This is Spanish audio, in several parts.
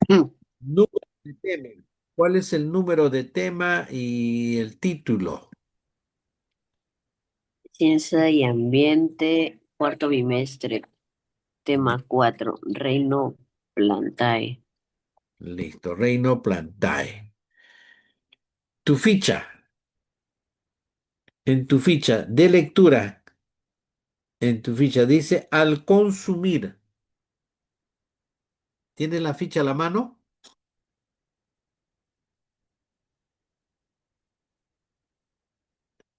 Número de tema. ¿Cuál es el número de tema y el título? Ciencia y ambiente, cuarto bimestre, tema 4 Reino Plantae. Listo, Reino Plantae. Tu ficha, en tu ficha de lectura, en tu ficha dice al consumir. ¿Tienes la ficha a la mano?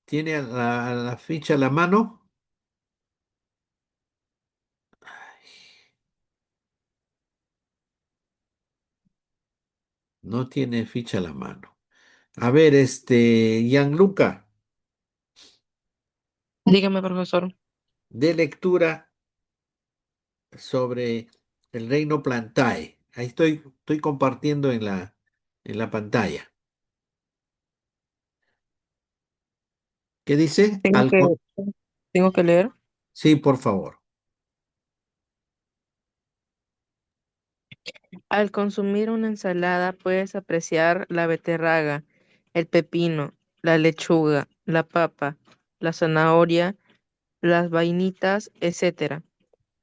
¿Tiene la ficha a la mano? No tiene ficha a la mano. A ver, Gianluca, Dígame, profesor. de lectura sobre el reino Plantae. Ahí estoy compartiendo en la pantalla. ¿Qué dice? Tengo que, tengo que leer. Sí, por favor. Al consumir una ensalada puedes apreciar la beterraga, el pepino, la lechuga, la papa, la zanahoria, las vainitas, etcétera.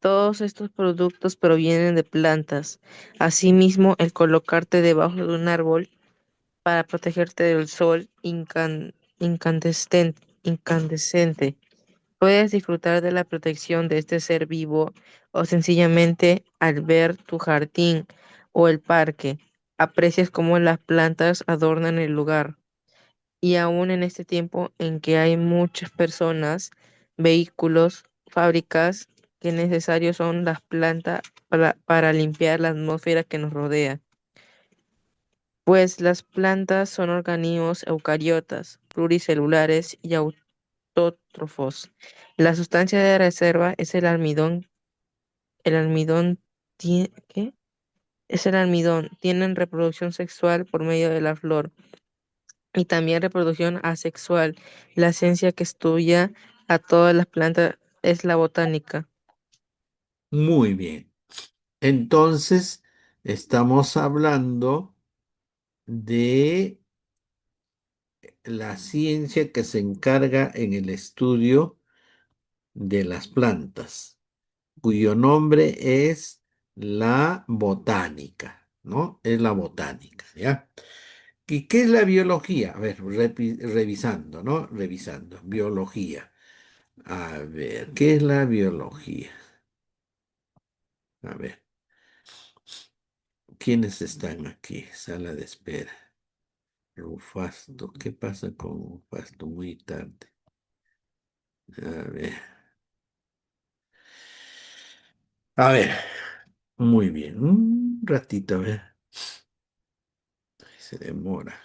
Todos estos productos provienen de plantas. Asimismo, el colocarte debajo de un árbol para protegerte del sol incandescente. Puedes disfrutar de la protección de este ser vivo o sencillamente al ver tu jardín o el parque, aprecias cómo las plantas adornan el lugar. Y aún en este tiempo en que hay muchas personas, vehículos, fábricas, que necesarios son las plantas para limpiar la atmósfera que nos rodea. Pues las plantas son organismos eucariotas, pluricelulares y autótrofos. La sustancia de reserva es el almidón. El almidón ¿qué? Es el almidón. Tienen reproducción sexual por medio de la flor y también reproducción asexual. La ciencia que estudia a todas las plantas es la botánica. Muy bien. Entonces, estamos hablando de la ciencia que se encarga en el estudio de las plantas, cuyo nombre es la botánica, ¿no? Es la botánica, ¿ya? ¿Y qué es la biología? A ver, revisando, ¿no? Revisando. Biología. A ver, ¿qué es la biología? A ver, ¿quiénes están aquí? Sala de espera. Rufasto, ¿qué pasa con Rufasto? Muy tarde. A ver, a ver, muy bien. Un ratito, a ver. Se demora.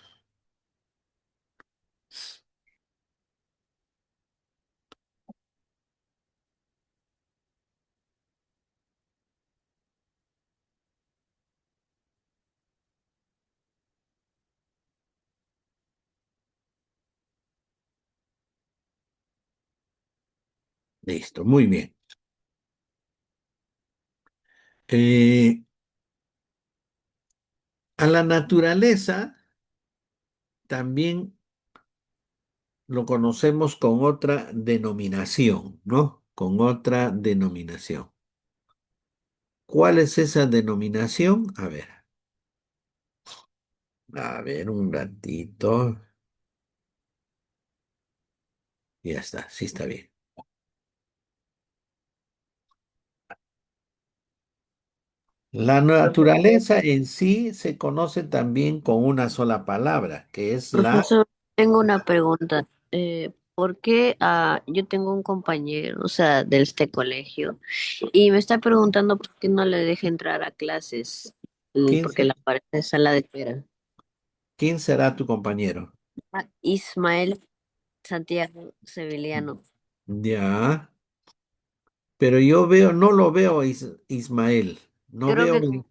Listo, muy bien. Eh, a la naturaleza también lo conocemos con otra denominación, ¿no? Con otra denominación. ¿Cuál es esa denominación? A ver, un ratito. Ya está, sí está bien. La naturaleza en sí se conoce también con una sola palabra, que es la... Profesor, tengo una pregunta. ¿Por qué yo tengo un compañero, o sea, de este colegio, y me está preguntando por qué no le deja entrar a clases? ¿Quién, Porque se- la pared es sala de espera. quién será tu compañero? Ismael Santiago Seviliano. Ya, pero yo veo, no lo veo Ismael. No Creo veo que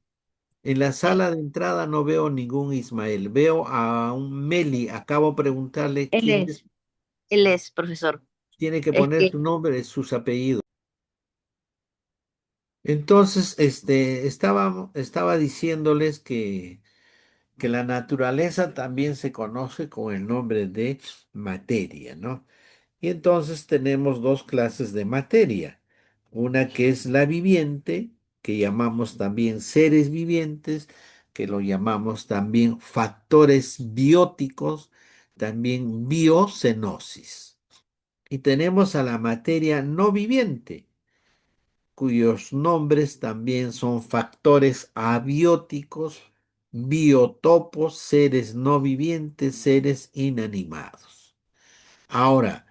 en la sala de entrada, no veo ningún Ismael. Veo a un Meli. Acabo de preguntarle él quién es. es, él es profesor. Tiene que Es poner que su nombre, sus apellidos. Entonces, estaba diciéndoles que la naturaleza también se conoce con el nombre de materia, ¿no? Y entonces tenemos dos clases de materia. Una que es la viviente, que llamamos también seres vivientes, que lo llamamos también factores bióticos, también biocenosis. Y tenemos a la materia no viviente, cuyos nombres también son factores abióticos, biotopos, seres no vivientes, seres inanimados. Ahora,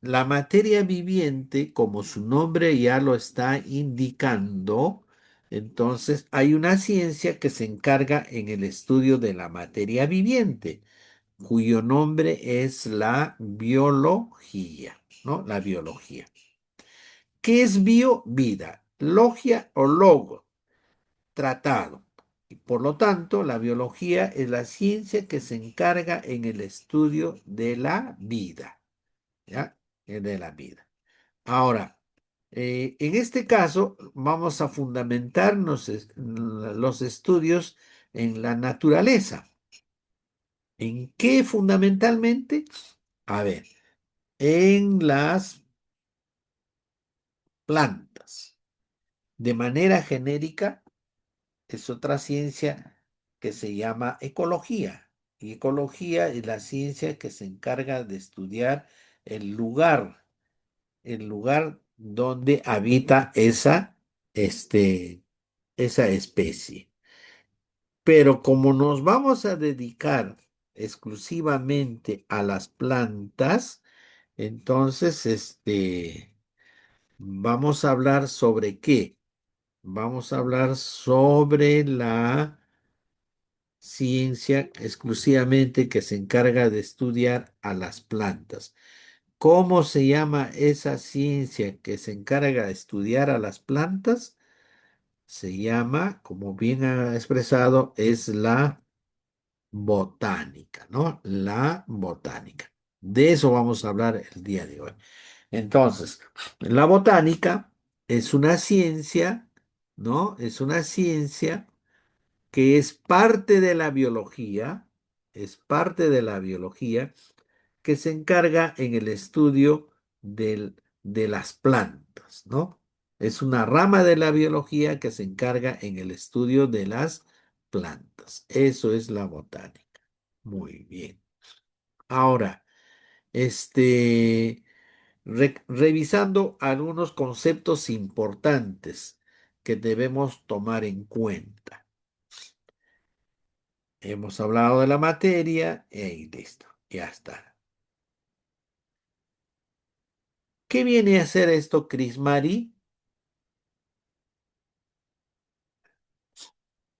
la materia viviente, como su nombre ya lo está indicando, entonces hay una ciencia que se encarga en el estudio de la materia viviente, cuyo nombre es la biología, ¿no? La biología. ¿Qué es bio? Vida. Logia o logo, tratado. Y por lo tanto, la biología es la ciencia que se encarga en el estudio de la vida. ¿Ya? De la vida. Ahora, en este caso, vamos a fundamentarnos los estudios en la naturaleza. ¿En qué fundamentalmente? A ver, en las plantas. De manera genérica, es otra ciencia que se llama ecología. Y ecología es la ciencia que se encarga de estudiar el lugar el lugar donde habita esa especie. Pero como nos vamos a dedicar exclusivamente a las plantas, entonces, vamos a hablar sobre qué. Vamos a hablar sobre la ciencia exclusivamente que se encarga de estudiar a las plantas. ¿Cómo se llama esa ciencia que se encarga de estudiar a las plantas? Se llama, como bien ha expresado, es la botánica, ¿no? La botánica. De eso vamos a hablar el día de hoy. Entonces, la botánica es una ciencia, ¿no? Es una ciencia que es parte de la biología, es parte de la biología que se encarga en el estudio de las plantas, ¿no? Es una rama de la biología que se encarga en el estudio de las plantas. Eso es la botánica. Muy bien. Ahora, revisando algunos conceptos importantes que debemos tomar en cuenta. Hemos hablado de la materia y listo, ya está. ¿Qué viene a ser esto, Cris Mari?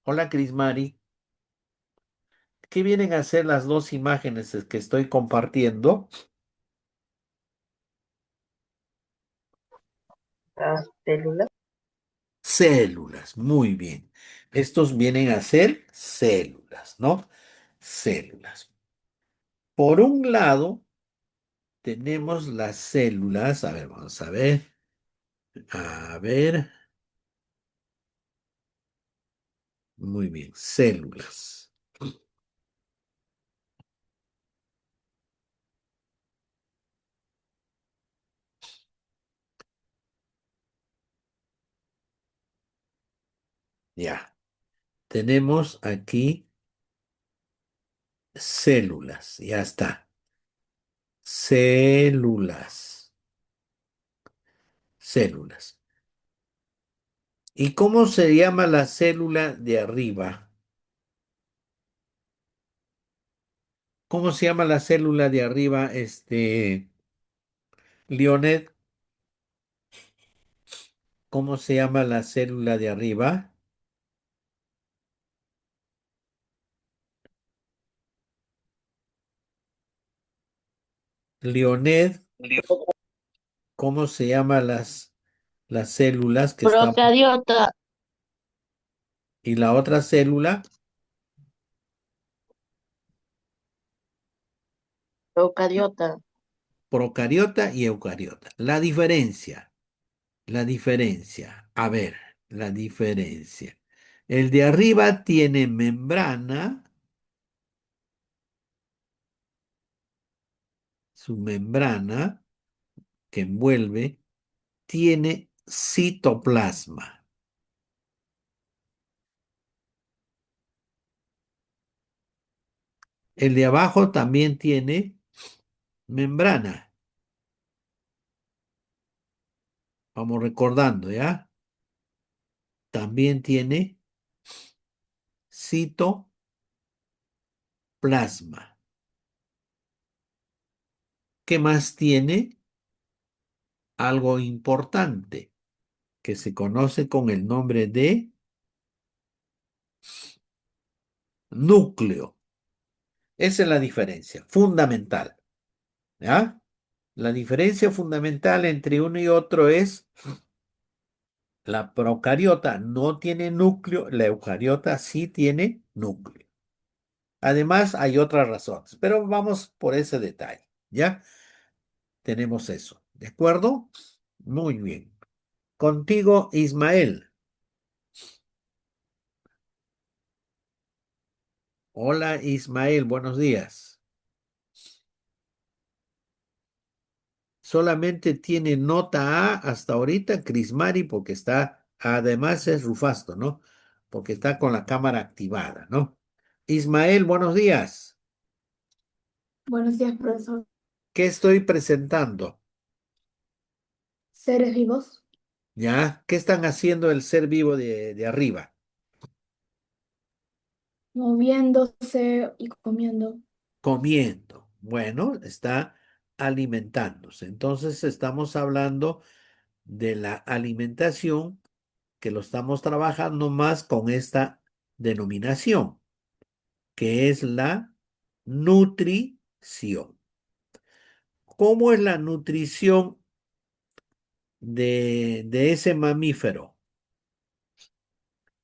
Hola, Cris Mari. ¿Qué vienen a ser las dos imágenes que estoy compartiendo? Las células. Células, muy bien. Estos vienen a ser células, ¿no? Células. Por un lado, tenemos las células. A ver, vamos a ver. A ver. Muy bien, células. Ya. Tenemos aquí células. Ya está. Células. Células. ¿Y cómo se llama la célula de arriba? ¿Cómo se llama la célula de arriba, Leoned? ¿Cómo se llama la célula de arriba? Leoned, ¿cómo se llama las células que están? Procariota. Y la otra célula, Procariota. procariota y eucariota. La diferencia, a ver, la diferencia. El de arriba tiene membrana, su membrana que envuelve, tiene citoplasma. El de abajo también tiene membrana. Vamos recordando, ¿ya? También tiene citoplasma. ¿Qué más tiene? Algo importante que se conoce con el nombre de núcleo. Esa es la diferencia fundamental, ¿ya? La diferencia fundamental entre uno y otro es la procariota no tiene núcleo, la eucariota sí tiene núcleo. Además, hay otras razones, pero vamos por ese detalle, ¿ya? Tenemos eso, ¿de acuerdo? Muy bien. Contigo, Ismael. Hola, Ismael, buenos días. Solamente tiene nota A hasta ahorita, Crismari, porque está, además es Rufasto, ¿no? Porque está con la cámara activada, ¿no? Ismael, buenos días. Buenos días, profesor. ¿Qué estoy presentando? Seres vivos, ¿Ya? ¿Qué están haciendo el ser vivo de arriba? moviéndose y comiendo. Comiendo. Bueno, está alimentándose. Entonces estamos hablando de la alimentación que lo estamos trabajando más con esta denominación, que es la nutrición. ¿Cómo es la nutrición de ese mamífero?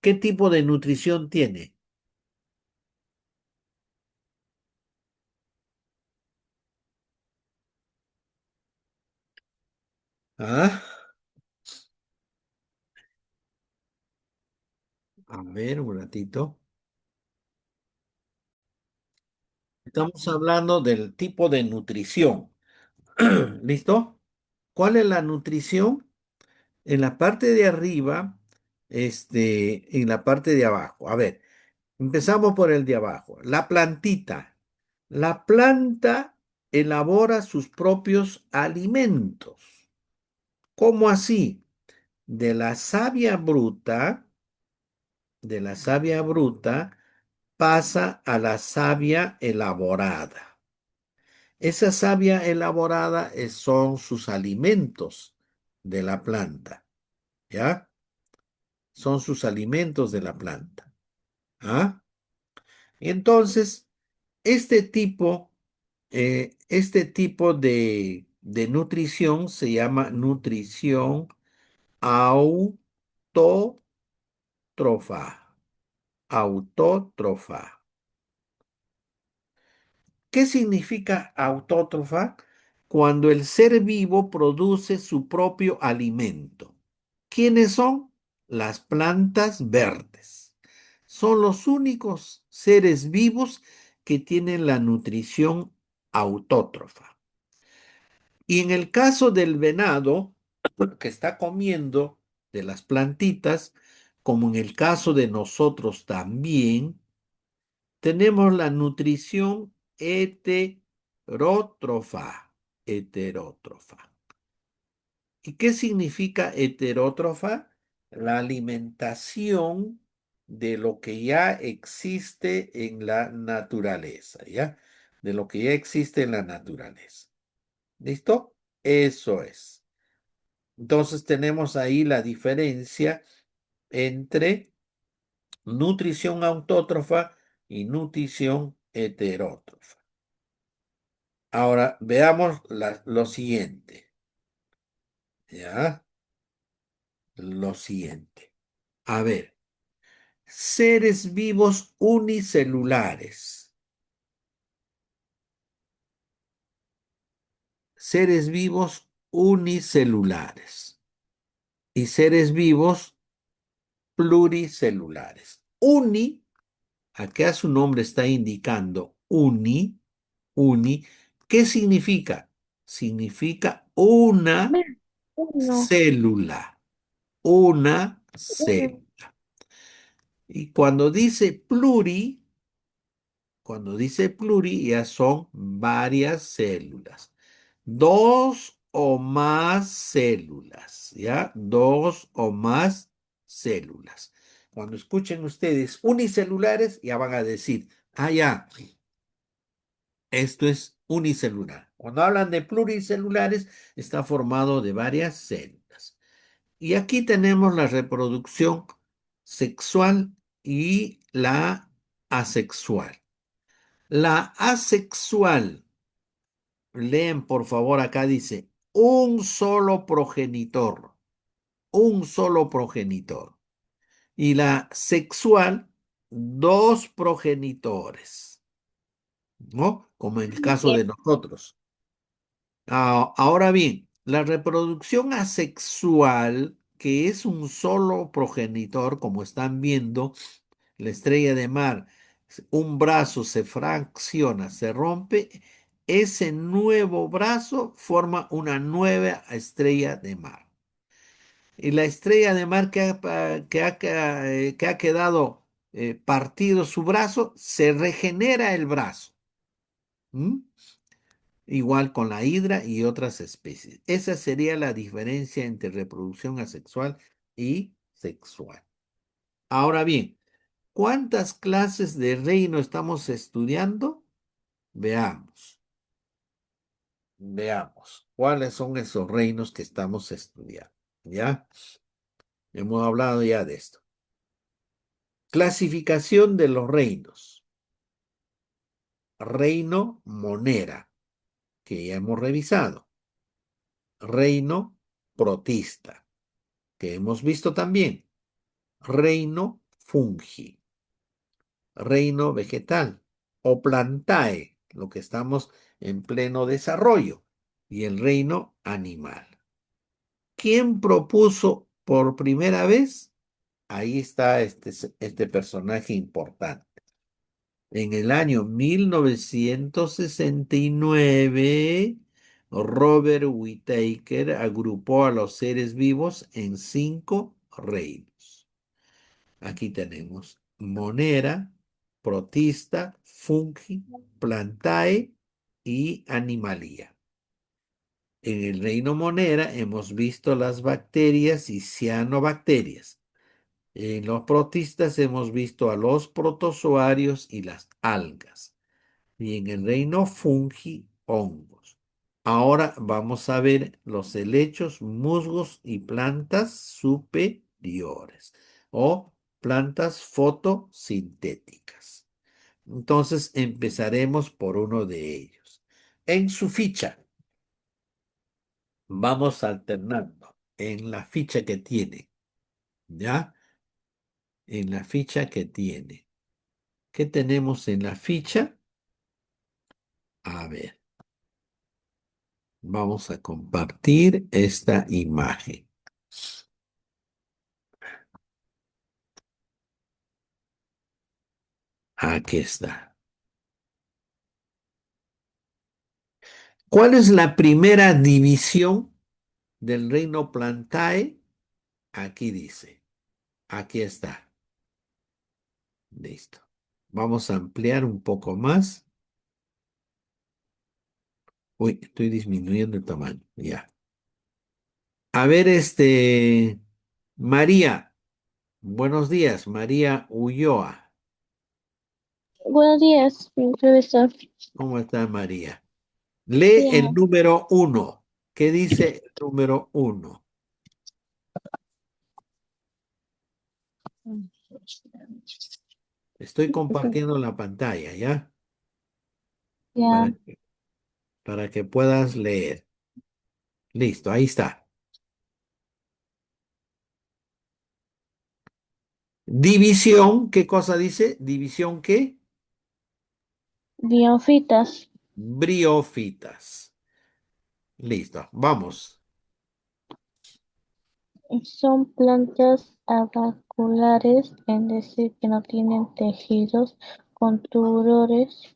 ¿Qué tipo de nutrición tiene? Ah, a ver, un ratito. Estamos hablando del tipo de nutrición. ¿Listo? ¿Cuál es la nutrición? En la parte de arriba, en la parte de abajo. A ver, empezamos por el de abajo. La plantita. La planta elabora sus propios alimentos. ¿Cómo así? De la savia bruta, de la savia bruta pasa a la savia elaborada. Esa savia elaborada son sus alimentos de la planta, ¿ya? Son sus alimentos de la planta. ¿Ah? Entonces, este tipo, de nutrición se llama nutrición autótrofa. Autótrofa. ¿Qué significa autótrofa? Cuando el ser vivo produce su propio alimento. ¿Quiénes son? Las plantas verdes. Son los únicos seres vivos que tienen la nutrición autótrofa. Y en el caso del venado, que está comiendo de las plantitas, como en el caso de nosotros también, tenemos la nutrición heterótrofa. Heterótrofa. ¿Y qué significa heterótrofa? La alimentación de lo que ya existe en la naturaleza, ¿ya? De lo que ya existe en la naturaleza. ¿Listo? Eso es. Entonces tenemos ahí la diferencia entre nutrición autótrofa y nutrición heterótrofa. Ahora veamos lo siguiente. ¿Ya? Lo siguiente. A ver, seres vivos unicelulares. Seres vivos unicelulares. Y seres vivos pluricelulares. Acá su nombre está indicando uni. ¿Qué significa? Significa una Uno, célula, una uno. célula. Y cuando dice pluri ya son varias células. Dos o más células, ¿ya? Dos o más células. Cuando escuchen ustedes unicelulares, ya van a decir, ya, esto es unicelular. Cuando hablan de pluricelulares, está formado de varias células. Y aquí tenemos la reproducción sexual y la asexual. La asexual, leen por favor, acá dice, un solo progenitor. Y la sexual, dos progenitores, ¿no? Como en el caso de nosotros. Ahora bien, la reproducción asexual, que es un solo progenitor, como están viendo, la estrella de mar, un brazo se fracciona, se rompe, ese nuevo brazo forma una nueva estrella de mar. Y la estrella de mar que ha quedado partido su brazo, se regenera el brazo. ¿Mm? Igual con la hidra y otras especies. Esa sería la diferencia entre reproducción asexual y sexual. Ahora bien, ¿cuántas clases de reino estamos estudiando? Veamos, veamos. ¿Cuáles son esos reinos que estamos estudiando? ¿Ya? Hemos hablado ya de esto. Clasificación de los reinos. Reino Monera, que ya hemos revisado. Reino Protista, que hemos visto también. Reino Fungi. Reino vegetal o plantae, lo que estamos en pleno desarrollo, y el reino animal. ¿Quién propuso por primera vez? Ahí está este personaje importante. En el año 1969, Robert Whittaker agrupó a los seres vivos en 5 reinos. Aquí tenemos Monera, Protista, Fungi, Plantae y Animalia. En el reino Monera hemos visto las bacterias y cianobacterias. En los protistas hemos visto a los protozoarios y las algas. Y en el reino fungi, hongos. Ahora vamos a ver los helechos, musgos y plantas superiores o plantas fotosintéticas. Entonces empezaremos por uno de ellos. En su ficha, vamos alternando en la ficha que tiene, ¿ya? En la ficha que tiene. ¿Qué tenemos en la ficha? A ver, vamos a compartir esta imagen. Aquí está. ¿Cuál es la primera división del reino Plantae? Aquí dice. Aquí está. Listo. Vamos a ampliar un poco más. Uy, estoy disminuyendo el tamaño. Ya. A ver, María. Buenos días, María Ulloa. Buenos días, profesor. ¿Cómo está, María? Lee el Bien. número 1. ¿Qué dice el número 1? Estoy compartiendo la pantalla, ¿ya? Ya, Para que, para que puedas leer. Listo, ahí está. División, ¿qué cosa dice? ¿División qué? biofitas. Briófitas. Listo, vamos. Son plantas avasculares, es decir, que no tienen tejidos conductores,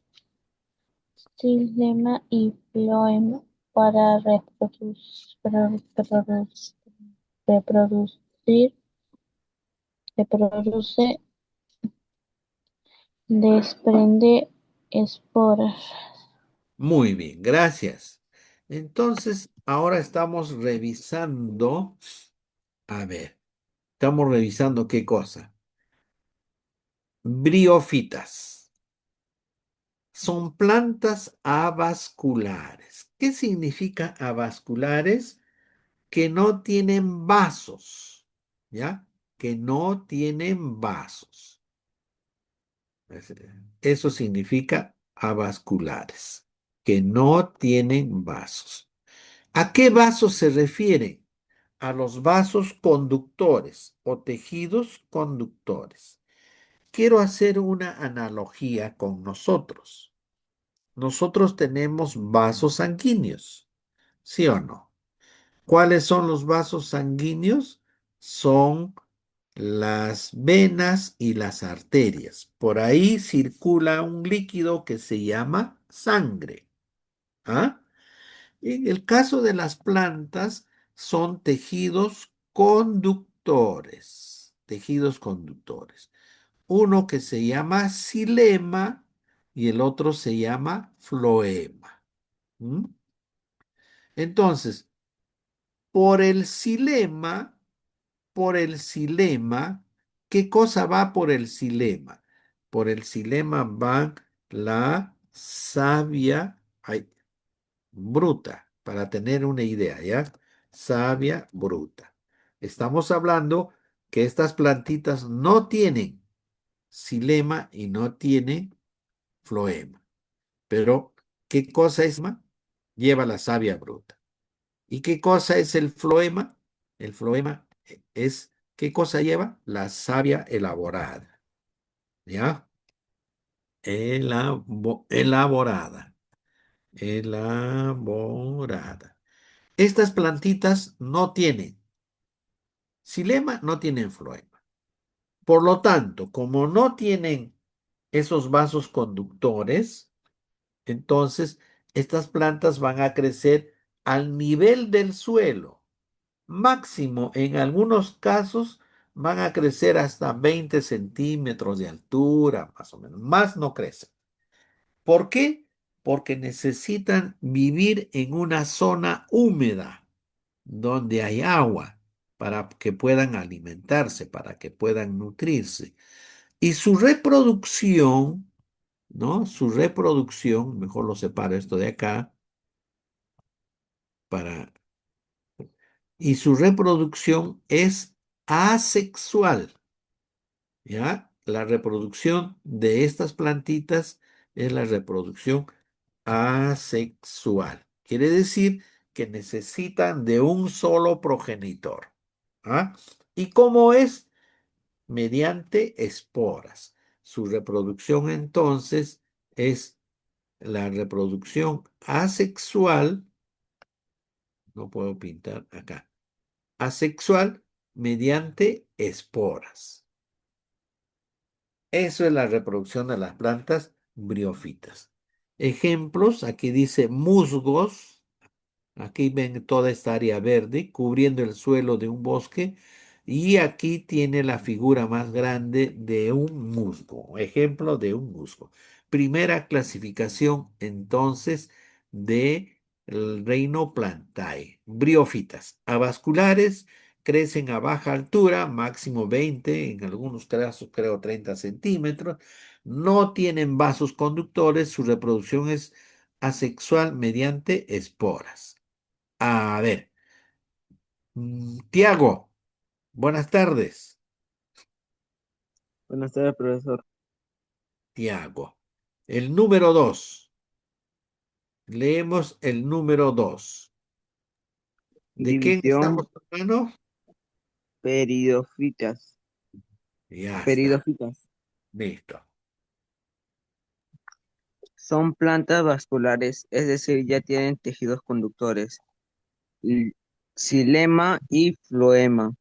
xilema y floema para reproducir, reproduce, desprende esporas. Muy bien, gracias. Entonces, ahora estamos revisando, a ver, estamos revisando qué cosa. Briófitas. Son plantas avasculares. ¿Qué significa avasculares? Que no tienen vasos, ¿ya? Que no tienen vasos. Es- Eso significa avasculares, que no tienen vasos. ¿A qué vasos se refieren? A los vasos conductores o tejidos conductores. Quiero hacer una analogía con nosotros. Nosotros tenemos vasos sanguíneos, ¿sí o no? ¿Cuáles son los vasos sanguíneos? Son las venas y las arterias. Por ahí circula un líquido que se llama sangre. ¿Ah? En el caso de las plantas, son tejidos conductores. Tejidos conductores. Uno que se llama xilema y el otro se llama floema. ¿Mm? Entonces, por el xilema, por el xilema, ¿qué cosa va por el xilema? Por el xilema va la savia bruta, para tener una idea, ¿ya? Savia bruta. Estamos hablando que estas plantitas no tienen xilema y no tienen floema. Pero, ¿qué cosa es ma? Lleva la savia bruta. ¿Y qué cosa es el floema? El floema es, ¿qué cosa lleva? La savia elaborada. ¿Ya? Elaborada. Elaborada. Estas plantitas no tienen xilema, no tienen floema. Por lo tanto, como no tienen esos vasos conductores, entonces estas plantas van a crecer al nivel del suelo. Máximo, en algunos casos, van a crecer hasta 20 centímetros de altura, más o menos. Más no crecen. ¿Por qué? Porque necesitan vivir en una zona húmeda, donde hay agua, para que puedan alimentarse, para que puedan nutrirse. Y su reproducción, ¿no? Su reproducción, mejor lo separo esto de acá, para y su reproducción es asexual, ¿ya? La reproducción de estas plantitas es la reproducción asexual. Quiere decir que necesitan de un solo progenitor. ¿Ah? ¿Y cómo es? Mediante esporas. Su reproducción entonces es la reproducción asexual, no puedo pintar acá, asexual mediante esporas. Eso es la reproducción de las plantas briófitas. Ejemplos, aquí dice musgos. Aquí ven toda esta área verde cubriendo el suelo de un bosque y aquí tiene la figura más grande de un musgo, ejemplo de un musgo. Primera clasificación entonces de el reino Plantae. Briófitas, avasculares, crecen a baja altura, máximo 20, en algunos casos creo 30 centímetros, no tienen vasos conductores, su reproducción es asexual mediante esporas. A ver, Tiago, buenas tardes, Buenas tardes, profesor. Tiago. El número 2, leemos el número 2. ¿De quién División estamos hablando? peridófitas. Ya está, Peridófitas. listo. Son plantas vasculares, es decir, ya tienen tejidos conductores, xilema y floema.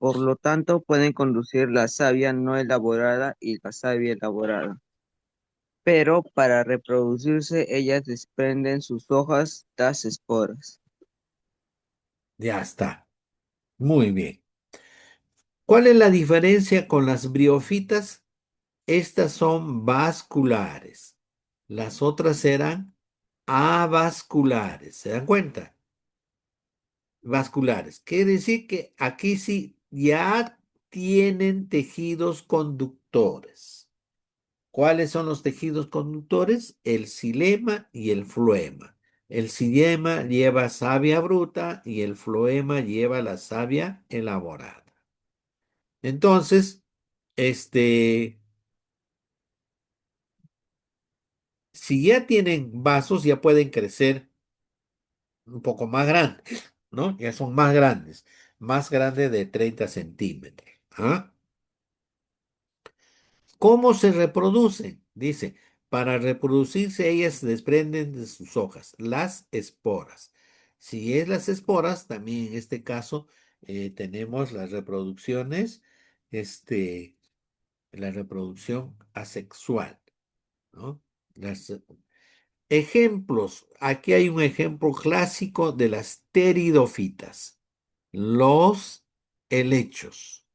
Por lo tanto, pueden conducir la savia no elaborada y la savia elaborada. Pero para reproducirse, ellas desprenden sus hojas, las esporas. Ya está. Muy bien. ¿Cuál es la diferencia con las briófitas? Estas son vasculares. Las otras eran avasculares. ¿Se dan cuenta? Vasculares. Quiere decir que aquí sí ya tienen tejidos conductores. ¿Cuáles son los tejidos conductores? El xilema y el floema. El xilema lleva savia bruta y el floema lleva la savia elaborada. Entonces, este, si ya tienen vasos, ya pueden crecer un poco más grandes, ¿no? Ya son más grandes de 30 centímetros. ¿Ah? ¿Cómo se reproducen? Dice, para reproducirse ellas se desprenden de sus hojas, las esporas. Si es las esporas, también en este caso tenemos las reproducciones, este, la reproducción asexual, ¿no? Las, ejemplos, aquí hay un ejemplo clásico de las pteridofitas, los helechos,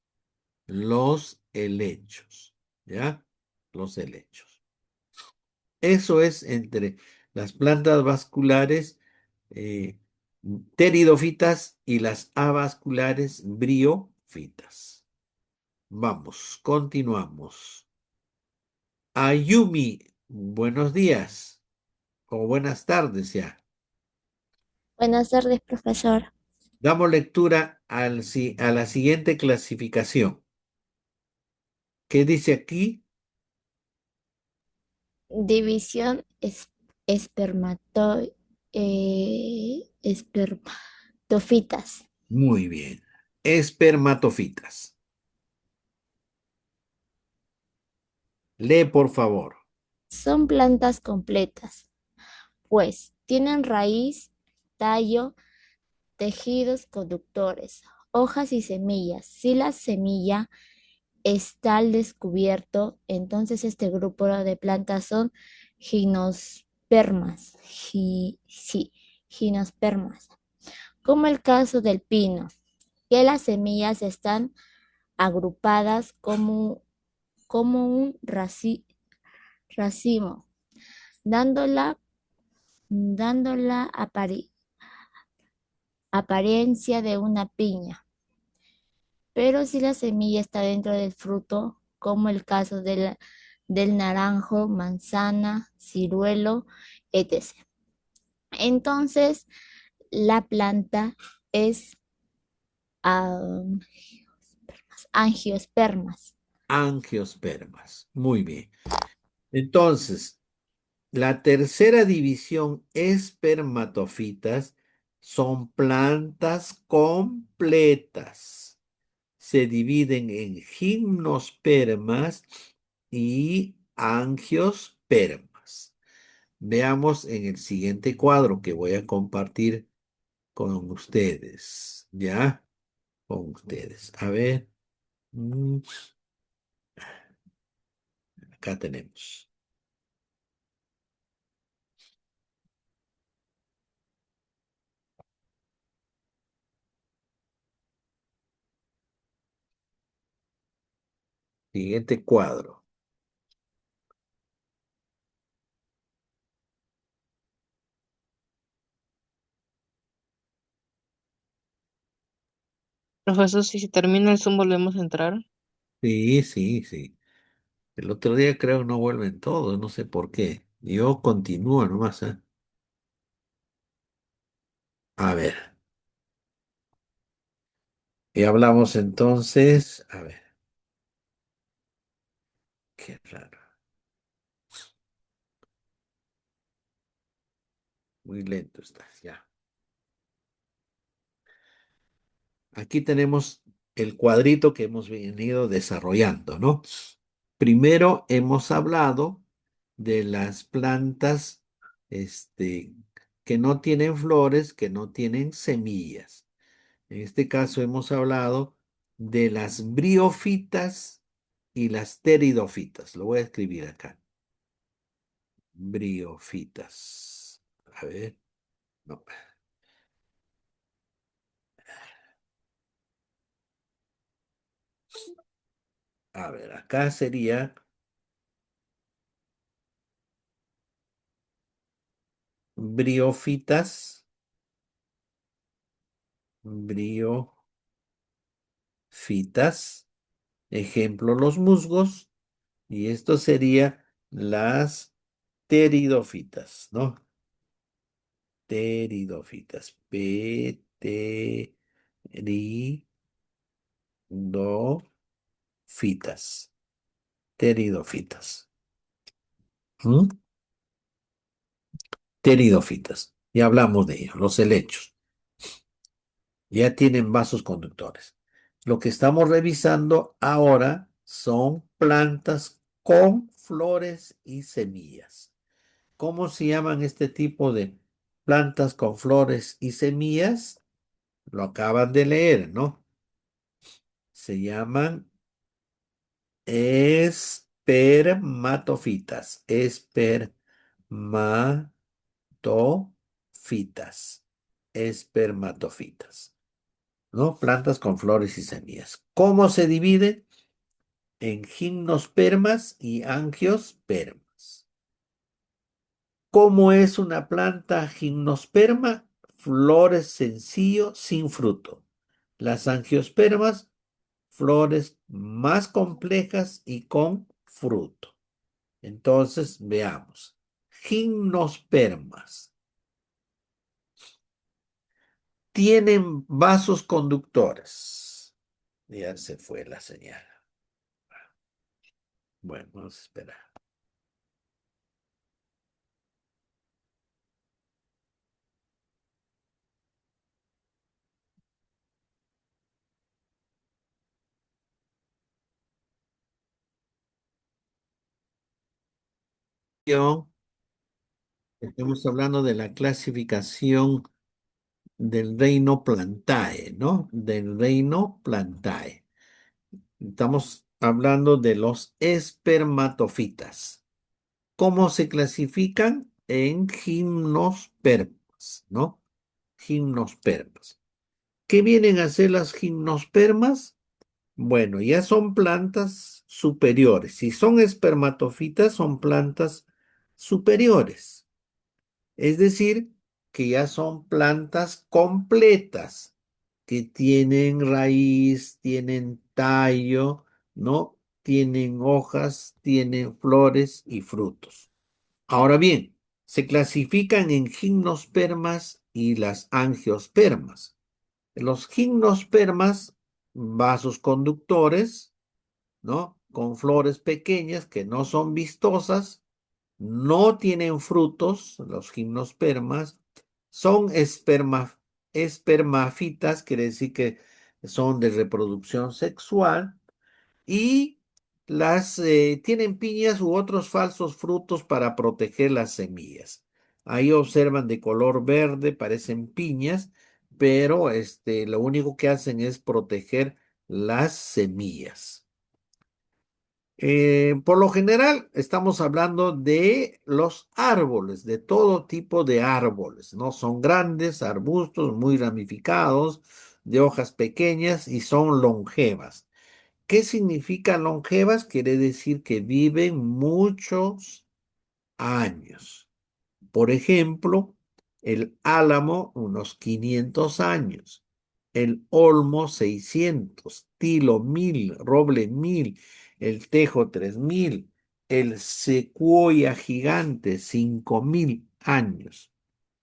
los helechos, ¿ya? Los helechos. Eso es entre las plantas vasculares eh, pteridofitas y las avasculares briófitas. Vamos, continuamos. Ayumi, buenos días o buenas tardes ya. Buenas tardes, profesor. Damos lectura a la siguiente clasificación. ¿Qué dice aquí? División espermatofitas. Muy bien. Espermatofitas. Lee, por favor. Son plantas completas, pues tienen raíz, tallo, tejidos conductores, hojas y semillas. Si la semilla está al descubierto, entonces este grupo de plantas son gimnospermas. Sí, gimnospermas. Como el caso del pino, que las semillas están agrupadas como un racimo, dando la apariencia de una piña. Pero si la semilla está dentro del fruto, como el caso del naranjo, manzana, ciruelo, etc. Entonces, la planta es ah, angiospermas. Angiospermas. Muy bien. Entonces, la tercera división, espermatofitas, son plantas completas. Se dividen en gimnospermas y angiospermas. Veamos en el siguiente cuadro que voy a compartir con ustedes, ¿ya? Con ustedes. A ver, mm, acá tenemos. Siguiente cuadro. Profesor, si se termina el Zoom, volvemos a entrar. Sí, sí, sí. El otro día creo no vuelven todos, no sé por qué. Yo continúo nomás, ¿eh? A ver, y hablamos entonces. A ver, qué raro. Muy lento estás, ya. Aquí tenemos el cuadrito que hemos venido desarrollando, ¿no? Primero hemos hablado de las plantas, que no tienen flores, que no tienen semillas. En este caso hemos hablado de las briófitas y las pteridofitas. Lo voy a escribir acá. Briófitas. A ver, no. A ver, acá sería briófitas, briófitas, ejemplo, los musgos, y esto sería las pteridofitas, ¿no? Pteridofitas, pteridofitas, pteridofitas. ¿Mm? Pteridofitas. Ya hablamos de ellos, los helechos. Ya tienen vasos conductores. Lo que estamos revisando ahora son plantas con flores y semillas. ¿Cómo se llaman este tipo de plantas con flores y semillas? Lo acaban de leer, ¿no? Se llaman espermatofitas. Espermatofitas. Espermatofitas. ¿No? Plantas con flores y semillas. ¿Cómo se dividen? En gimnospermas y angiospermas. ¿Cómo es una planta gimnosperma? Flores sencillo sin fruto. Las angiospermas, flores más complejas y con fruto. Entonces, veamos. Gimnospermas tienen vasos conductores. Ya se fue la señal. Bueno, vamos a esperar. Estamos hablando de la clasificación del reino Plantae, ¿no? Del reino Plantae. Estamos hablando de los espermatofitas. ¿Cómo se clasifican? En gimnospermas, ¿no? Gimnospermas. ¿Qué vienen a ser las gimnospermas? Bueno, ya son plantas superiores. Si son espermatofitas, son plantas superiores. Es decir, que ya son plantas completas, que tienen raíz, tienen tallo, ¿no? Tienen hojas, tienen flores y frutos. Ahora bien, se clasifican en gimnospermas y las angiospermas. Los gimnospermas, vasos conductores, ¿no? Con flores pequeñas que no son vistosas, no tienen frutos, los gimnospermas, son espermafitas, quiere decir que son de reproducción sexual, y las tienen piñas u otros falsos frutos para proteger las semillas. Ahí observan de color verde, parecen piñas, pero lo único que hacen es proteger las semillas. Por lo general, estamos hablando de los árboles, de todo tipo de árboles, ¿no? Son grandes arbustos muy ramificados, de hojas pequeñas y son longevas. ¿Qué significa longevas? Quiere decir que viven muchos años. Por ejemplo, el álamo, unos 500 años, el olmo, 600, tilo, 1000, roble, 1000, el tejo, 3000, el secuoya gigante, 5000 años,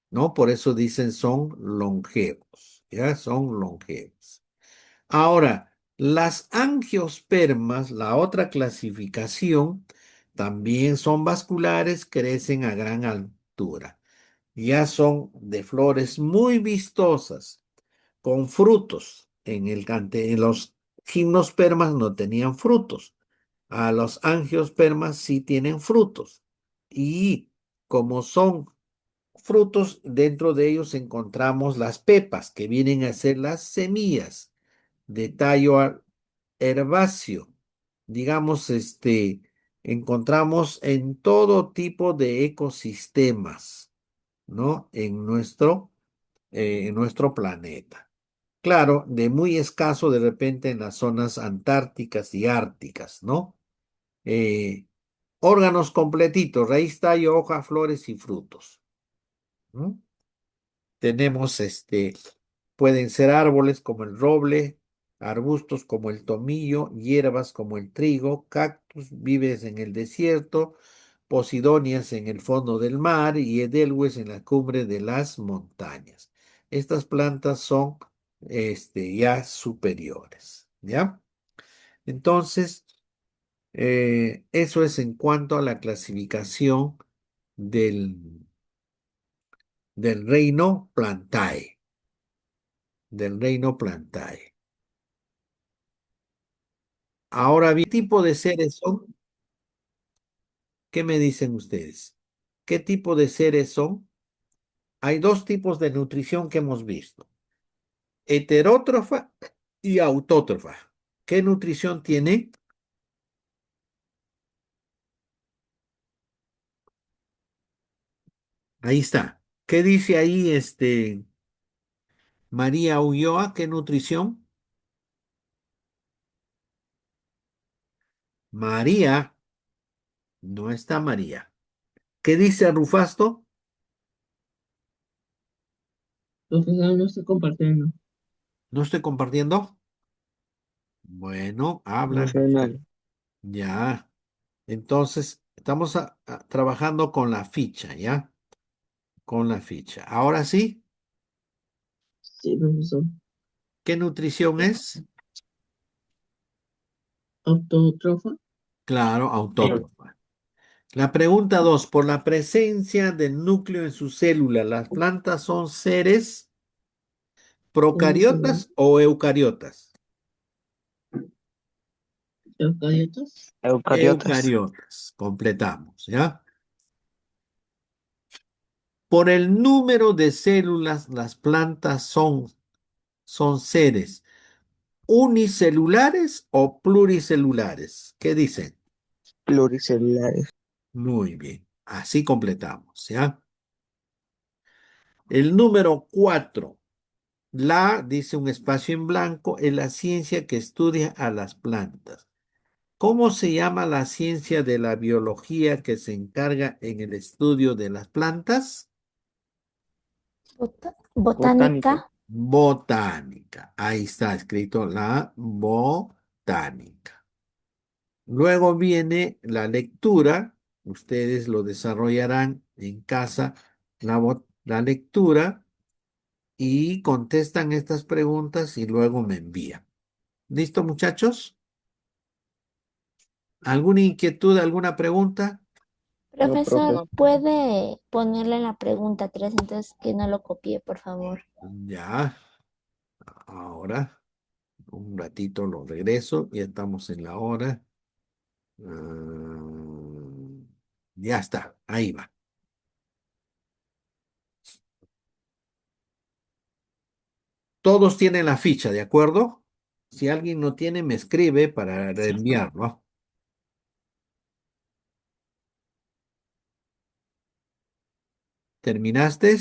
¿no? Por eso dicen son longevos, ¿ya? Son longevos. Ahora, las angiospermas, la otra clasificación, también son vasculares, crecen a gran altura. Ya son de flores muy vistosas, con frutos. En los gimnospermas no tenían frutos. A los angiospermas sí tienen frutos. Y como son frutos, dentro de ellos encontramos las pepas, que vienen a ser las semillas de tallo herbáceo. Digamos, encontramos en todo tipo de ecosistemas, ¿no? En nuestro planeta. Claro, de muy escaso de repente en las zonas antárticas y árticas, ¿no? Eh, órganos completitos, raíz, tallo, hoja, flores y frutos. ¿No? Tenemos pueden ser árboles como el roble, arbustos como el tomillo, hierbas como el trigo, cactus, vives en el desierto, posidonias en el fondo del mar y edelweiss en la cumbre de las montañas. Estas plantas son ya superiores, ¿ya? Entonces, eso es en cuanto a la clasificación del, del reino Plantae, del reino Plantae. Ahora bien, ¿qué tipo de seres son? ¿Qué me dicen ustedes? ¿Qué tipo de seres son? Hay dos tipos de nutrición que hemos visto, heterótrofa y autótrofa. ¿Qué nutrición tienen? Ahí está. ¿Qué dice ahí María Ulloa? ¿Qué nutrición? María, no está María. ¿Qué dice Rufasto? Profesor, no estoy compartiendo. ¿No estoy compartiendo? Bueno, hablan. Emocional. Ya. Entonces, estamos trabajando con la ficha, ¿ya? Con la ficha. Ahora sí, Sí, profesor. ¿qué nutrición es? Autótrofa. Claro, autótrofa. La pregunta 2, por la presencia del núcleo en su célula, ¿las plantas son seres procariotas o eucariotas? Eucariotas. Eucariotas. Eucariotas. Completamos, ¿ya? Por el número de células, las plantas son seres unicelulares o pluricelulares. ¿Qué dicen? Pluricelulares. Muy bien. Así completamos, ¿ya? El número 4. La, dice un espacio en blanco, es la ciencia que estudia a las plantas. ¿Cómo se llama la ciencia de la biología que se encarga en el estudio de las plantas? Botánica. Botánica. Botánica. Ahí está escrito la botánica. Luego viene la lectura. Ustedes lo desarrollarán en casa, la lectura, y contestan estas preguntas y luego me envían. ¿Listo, muchachos? ¿Alguna inquietud, alguna pregunta? No, Profesor, profe. ¿puede ponerle la pregunta 3 entonces que no lo copie, por favor? Ya, ahora, un ratito lo regreso, ya estamos en la hora. Ya está, ahí va. Todos tienen la ficha, ¿de acuerdo? Si alguien no tiene, me escribe para reenviarlo. ¿Terminaste?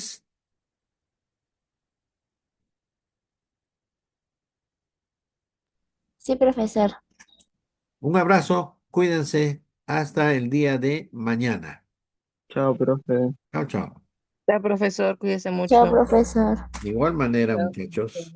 Sí, profesor. Un abrazo, cuídense, hasta el día de mañana. Chao, profe. Chao, chao. Ya, profesor, cuídese Chao, mucho. profesor. De igual manera, Chao. muchachos.